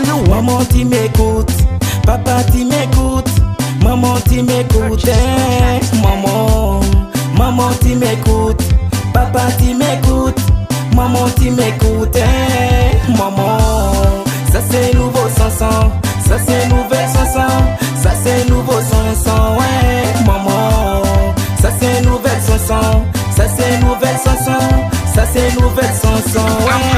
Maman tu m'écoutes, papa tu m'écoutes, maman tu m'écoutes, maman, maman tu m'écoutes, papa tu m'écoutes, maman tu m'écoutes, maman. Ça c'est nouveau sanson, ça c'est nouvelle sanson, ça c'est nouveau sanson, ouais, maman. Ça c'est nouvelle sanson, ça c'est nouvelle sanson, ça c'est nouvelle sanson, ouais.